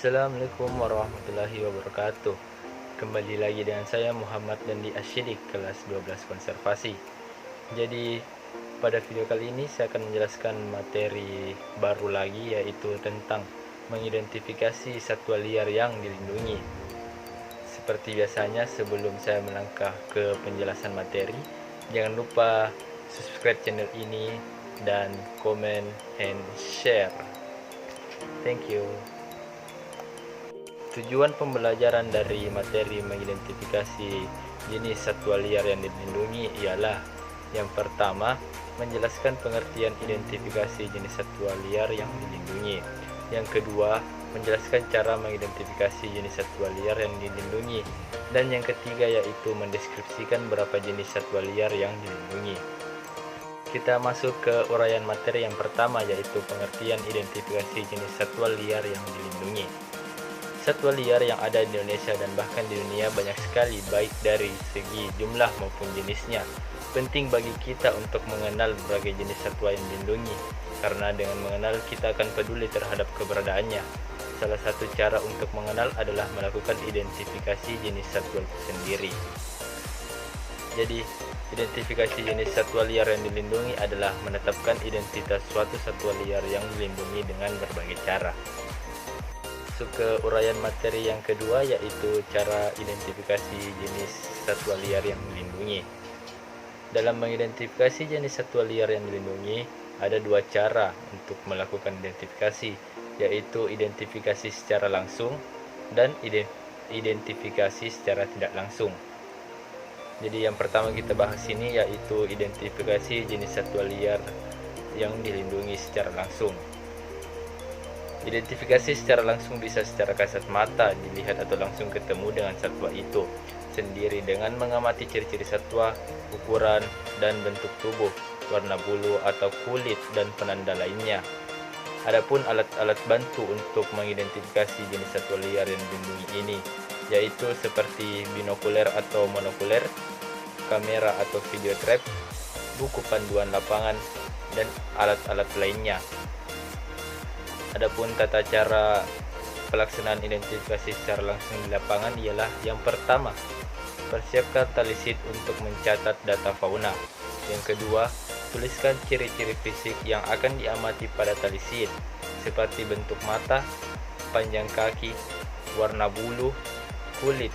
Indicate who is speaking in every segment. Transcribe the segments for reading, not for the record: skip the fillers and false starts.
Speaker 1: Assalamualaikum warahmatullahi wabarakatuh. Kembali lagi dengan saya Muhammad Dandi Asyidik, kelas 12 konservasi. Jadi pada video kali ini saya akan menjelaskan materi baru lagi, yaitu tentang mengidentifikasi satwa liar yang dilindungi. Seperti biasanya, sebelum saya melangkah ke penjelasan materi, jangan lupa subscribe channel ini dan komen and share. Thank you. Tujuan pembelajaran dari materi mengidentifikasi jenis satwa liar yang dilindungi ialah: yang pertama, menjelaskan pengertian identifikasi jenis satwa liar yang dilindungi. Yang kedua, menjelaskan cara mengidentifikasi jenis satwa liar yang dilindungi. Dan yang ketiga yaitu mendeskripsikan berapa jenis satwa liar yang dilindungi. Kita masuk ke uraian materi yang pertama, yaitu pengertian identifikasi jenis satwa liar yang dilindungi. Satwa liar yang ada di Indonesia dan bahkan di dunia banyak sekali, baik dari segi jumlah maupun jenisnya. Penting bagi kita untuk mengenal berbagai jenis satwa yang dilindungi, karena dengan mengenal kita akan peduli terhadap keberadaannya. Salah satu cara untuk mengenal adalah melakukan identifikasi jenis satwa itu sendiri. Jadi, identifikasi jenis satwa liar yang dilindungi adalah menetapkan identitas suatu satwa liar yang dilindungi dengan berbagai cara. Masuk ke uraian materi yang kedua, yaitu cara identifikasi jenis satwa liar yang dilindungi. Dalam mengidentifikasi jenis satwa liar yang dilindungi, ada dua cara untuk melakukan identifikasi, yaitu identifikasi secara langsung dan identifikasi secara tidak langsung. Jadi yang pertama kita bahas ini yaitu identifikasi jenis satwa liar yang dilindungi secara langsung. Identifikasi secara langsung bisa secara kasat mata dilihat atau langsung ketemu dengan satwa itu sendiri dengan mengamati ciri-ciri satwa, ukuran dan bentuk tubuh, warna bulu atau kulit dan penanda lainnya. Adapun alat-alat bantu untuk mengidentifikasi jenis satwa liar yang dilindungi ini yaitu seperti binokuler atau monokuler, kamera atau video trap, buku panduan lapangan, dan alat-alat lainnya. Adapun tata cara pelaksanaan identifikasi secara langsung di lapangan ialah: yang pertama, persiapkan tali sheet untuk mencatat data fauna. Yang kedua, tuliskan ciri-ciri fisik yang akan diamati pada tali sheet, seperti bentuk mata, panjang kaki, warna bulu, kulit,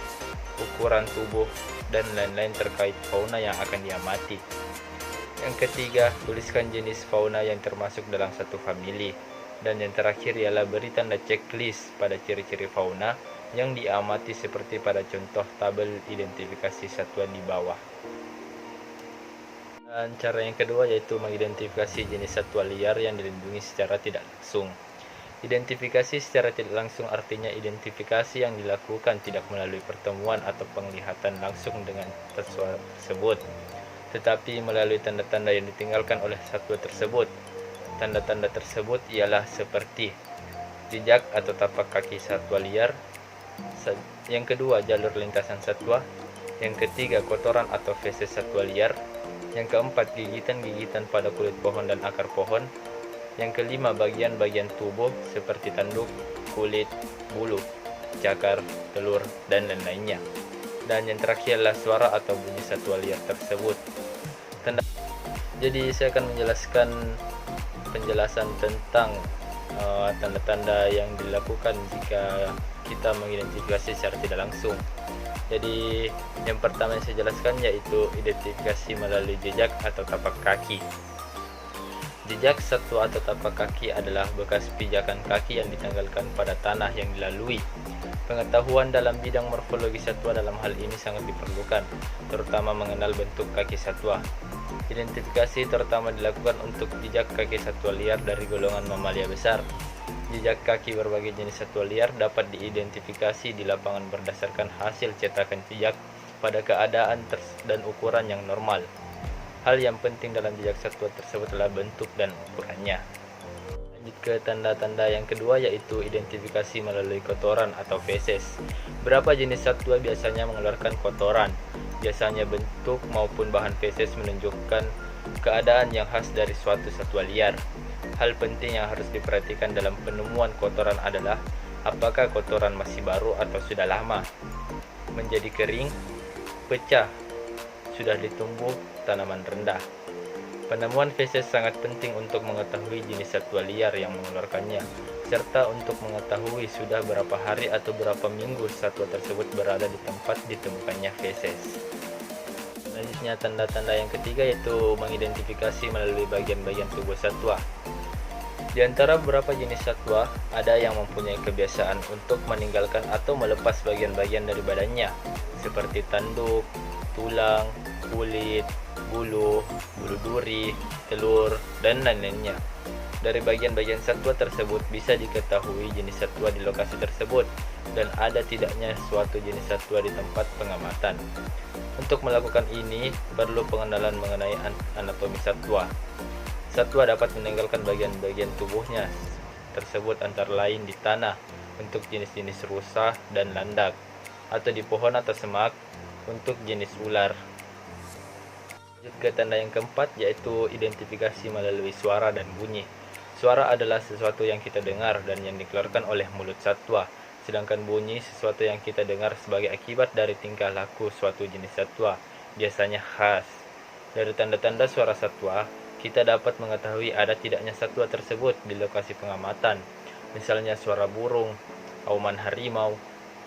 Speaker 1: ukuran tubuh, dan lain-lain terkait fauna yang akan diamati. Yang ketiga, tuliskan jenis fauna yang termasuk dalam satu famili. Dan yang terakhir ialah beri tanda checklist pada ciri-ciri fauna yang diamati seperti pada contoh tabel identifikasi satwa di bawah. Dan cara yang kedua yaitu mengidentifikasi jenis satwa liar yang dilindungi secara tidak langsung. Identifikasi secara tidak langsung artinya identifikasi yang dilakukan tidak melalui pertemuan atau penglihatan langsung dengan satwa tersebut, tetapi melalui tanda-tanda yang ditinggalkan oleh satwa tersebut. Tanda-tanda tersebut ialah seperti jejak atau tapak kaki satwa liar. Yang kedua, jalur lintasan satwa. Yang ketiga, kotoran atau feses satwa liar. Yang keempat, gigitan-gigitan pada kulit pohon dan akar pohon. Yang kelima, bagian-bagian tubuh seperti tanduk, kulit, bulu, cakar, telur, dan lain-lainnya. Dan yang terakhir adalah suara atau bunyi satwa liar tersebut. Jadi saya akan menjelaskan penjelasan tentang tanda-tanda yang dilakukan jika kita mengidentifikasi secara tidak langsung. Jadi yang pertama yang saya jelaskan yaitu identifikasi melalui jejak atau tapak kaki. Jejak satwa atau tapak kaki adalah bekas pijakan kaki yang ditanggalkan pada tanah yang dilalui. Pengetahuan dalam bidang morfologi satwa dalam hal ini sangat diperlukan, terutama mengenal bentuk kaki satwa. Identifikasi terutama dilakukan untuk jejak kaki satwa liar dari golongan mamalia besar. Jejak kaki berbagai jenis satwa liar dapat diidentifikasi di lapangan berdasarkan hasil cetakan jejak pada keadaan dan ukuran yang normal. Hal yang penting dalam jejak satwa tersebut adalah bentuk dan ukurannya. Lanjut ke tanda-tanda yang kedua yaitu identifikasi melalui kotoran atau feses. Berapa jenis satwa biasanya mengeluarkan kotoran? Biasanya bentuk maupun bahan feses menunjukkan keadaan yang khas dari suatu satwa liar. Hal penting yang harus diperhatikan dalam penemuan kotoran adalah apakah kotoran masih baru atau sudah lama, menjadi kering, pecah, sudah ditumbuh tanaman rendah. Penemuan feses sangat penting untuk mengetahui jenis satwa liar yang mengeluarkannya, serta untuk mengetahui sudah berapa hari atau berapa minggu satwa tersebut berada di tempat ditemukannya feses. Selanjutnya, tanda-tanda yang ketiga yaitu mengidentifikasi melalui bagian-bagian tubuh satwa. Di antara beberapa jenis satwa, ada yang mempunyai kebiasaan untuk meninggalkan atau melepas bagian-bagian dari badannya, seperti tanduk, tulang, kulit, bulu duri, telur, dan lain-lainnya. Dari bagian-bagian satwa tersebut bisa diketahui jenis satwa di lokasi tersebut dan ada tidaknya suatu jenis satwa di tempat pengamatan. Untuk melakukan ini, perlu pengenalan mengenai anatomi satwa. Satwa dapat meninggalkan bagian-bagian tubuhnya tersebut antara lain di tanah untuk jenis-jenis rusa dan landak, atau di pohon atau semak untuk jenis ular. Lanjut ke tanda yang keempat, yaitu identifikasi melalui suara dan bunyi. Suara adalah sesuatu yang kita dengar dan yang dikeluarkan oleh mulut satwa, sedangkan bunyi sesuatu yang kita dengar sebagai akibat dari tingkah laku suatu jenis satwa, biasanya khas. Dari tanda-tanda suara satwa, kita dapat mengetahui ada tidaknya satwa tersebut di lokasi pengamatan, misalnya suara burung, auman harimau,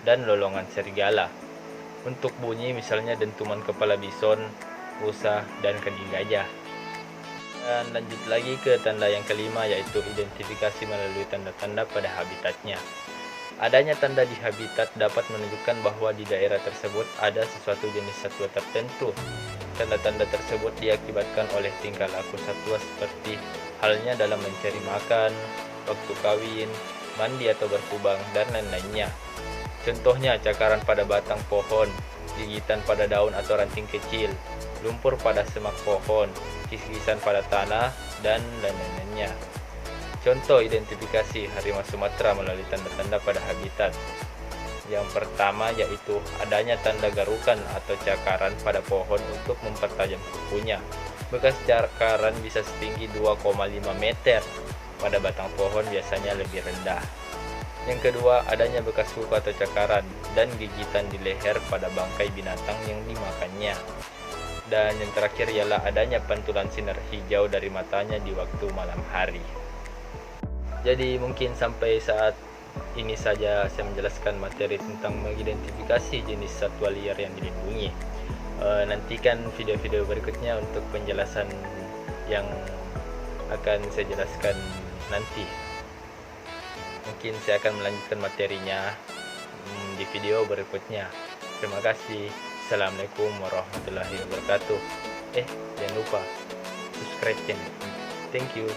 Speaker 1: dan lolongan serigala. Untuk bunyi misalnya dentuman kepala bison, rusa, dan kening gajah. Dan lanjut lagi ke tanda yang kelima, yaitu identifikasi melalui tanda-tanda pada habitatnya. Adanya tanda di habitat dapat menunjukkan bahwa di daerah tersebut ada sesuatu jenis satwa tertentu. Tanda-tanda tersebut diakibatkan oleh tingkah laku satwa seperti halnya dalam mencari makan, waktu kawin, mandi atau berkubang, dan lain-lainnya. Contohnya cakaran pada batang pohon, gigitan pada daun atau ranting kecil, lumpur pada semak pohon, kis-kisan pada tanah, dan lain-lainnya. Contoh identifikasi harimau Sumatera melalui tanda-tanda pada habitat. Yang pertama yaitu adanya tanda garukan atau cakaran pada pohon untuk mempertajam kukunya. Bekas cakaran bisa setinggi 2,5 meter. Pada batang pohon biasanya lebih rendah. Yang kedua, adanya bekas kuku atau cakaran dan gigitan di leher pada bangkai binatang yang dimakannya. Dan yang terakhir ialah adanya pantulan sinar hijau dari matanya di waktu malam hari. Jadi mungkin sampai saat ini saja saya menjelaskan materi tentang mengidentifikasi jenis satwa liar yang dilindungi. Nantikan video-video berikutnya untuk penjelasan yang akan saya jelaskan nanti. Mungkin saya akan melanjutkan materinya di video berikutnya. Terima kasih. Assalamualaikum warahmatullahi wabarakatuh. Jangan lupa subscribe channel. Thank you.